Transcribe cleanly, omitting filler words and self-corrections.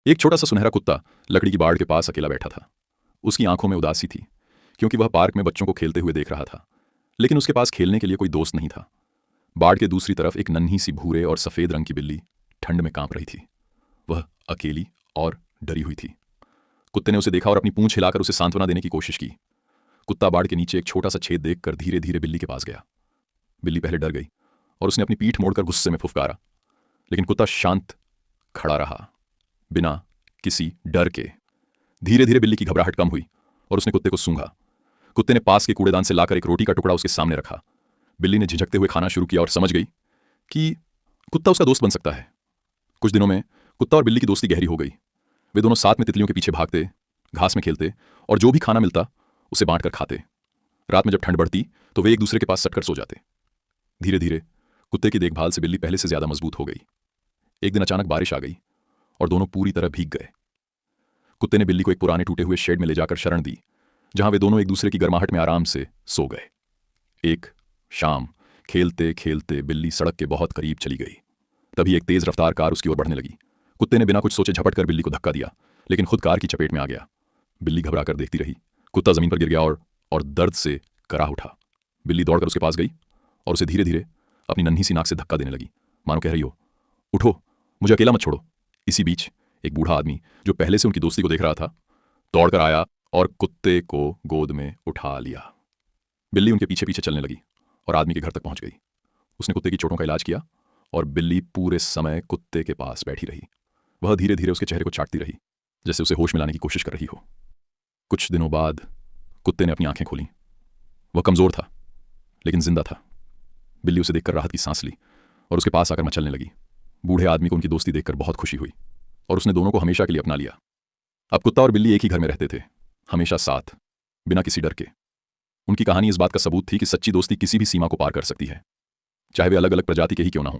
एक छोटा सा सुनहरा कुत्ता लकड़ी की बाड़ के पास अकेला बैठा था। उसकी आंखों में उदासी थी, क्योंकि वह पार्क में बच्चों को खेलते हुए देख रहा था, लेकिन उसके पास खेलने के लिए कोई दोस्त नहीं था। बाड़ के दूसरी तरफ एक नन्ही सी भूरे और सफ़ेद रंग की बिल्ली ठंड में कांप रही थी। वह अकेली और डरी हुई थी। कुत्ते ने उसे देखा और अपनी पूंछ हिलाकर उसे सांत्वना देने की कोशिश की। कुत्ता बाड़ के नीचे एक छोटा सा छेद देखकर धीरे धीरे बिल्ली के पास गया। बिल्ली पहले डर गई और उसने अपनी पीठ मोड़कर गुस्से में फुफकारा, लेकिन कुत्ता शांत खड़ा रहा, बिना किसी डर के। धीरे धीरे बिल्ली की घबराहट कम हुई और उसने कुत्ते को सूंघा। कुत्ते ने पास के कूड़ेदान से लाकर एक रोटी का टुकड़ा उसके सामने रखा। बिल्ली ने झिझकते हुए खाना शुरू किया और समझ गई कि कुत्ता उसका दोस्त बन सकता है। कुछ दिनों में कुत्ता और बिल्ली की दोस्ती गहरी हो गई। वे दोनों साथ में तितलियों के पीछे भागते, घास में खेलते और जो भी खाना मिलता उसे बांट कर खाते। रात में जब ठंड बढ़ती तो वे एक दूसरे के पास सटकर सो जाते। धीरे धीरे कुत्ते की देखभाल से बिल्ली पहले से ज्यादा मजबूत हो गई। एक दिन अचानक बारिश आ गई और दोनों पूरी तरह भीग गए। कुत्ते ने बिल्ली को एक पुराने टूटे हुए शेड में ले जाकर शरण दी, जहां वे दोनों एक दूसरे की गर्माहट में आराम से सो गए। एक शाम खेलते खेलते बिल्ली सड़क के बहुत करीब चली गई। तभी एक तेज रफ्तार कार उसकी ओर बढ़ने लगी। कुत्ते ने बिना कुछ सोचे झपट कर बिल्ली को धक्का दिया, लेकिन खुद कार की चपेट में आ गया। बिल्ली घबरा कर देखती रही। कुत्ता जमीन पर गिर गया और दर्द से कराह उठा। बिल्ली दौड़कर उसके पास गई और उसे धीरे धीरे अपनी नन्ही सी नाक से धक्का देने लगी, मानो कह रही हो, उठो, मुझे अकेला मत छोड़ो। इसी बीच एक बूढ़ा आदमी, जो पहले से उनकी दोस्ती को देख रहा था, दौड़कर आया और कुत्ते को गोद में उठा लिया। बिल्ली उनके पीछे पीछे चलने लगी और आदमी के घर तक पहुंच गई। उसने कुत्ते की चोटों का इलाज किया और बिल्ली पूरे समय कुत्ते के पास बैठी रही। वह धीरे धीरे उसके चेहरे को चाटती रही, जैसे उसे होश में लाने की कोशिश कर रही हो। कुछ दिनों बाद कुत्ते ने अपनी आंखें खोली। वह कमजोर था, लेकिन जिंदा था। बिल्ली उसे देखकर राहत की सांस ली और उसके पास आकर मचलने लगी। बूढ़े आदमी को उनकी दोस्ती देखकर बहुत खुशी हुई और उसने दोनों को हमेशा के लिए अपना लिया। अब कुत्ता और बिल्ली एक ही घर में रहते थे, हमेशा साथ, बिना किसी डर के। उनकी कहानी इस बात का सबूत थी कि सच्ची दोस्ती किसी भी सीमा को पार कर सकती है, चाहे वे अलग अलग प्रजाति के ही क्यों ना हों।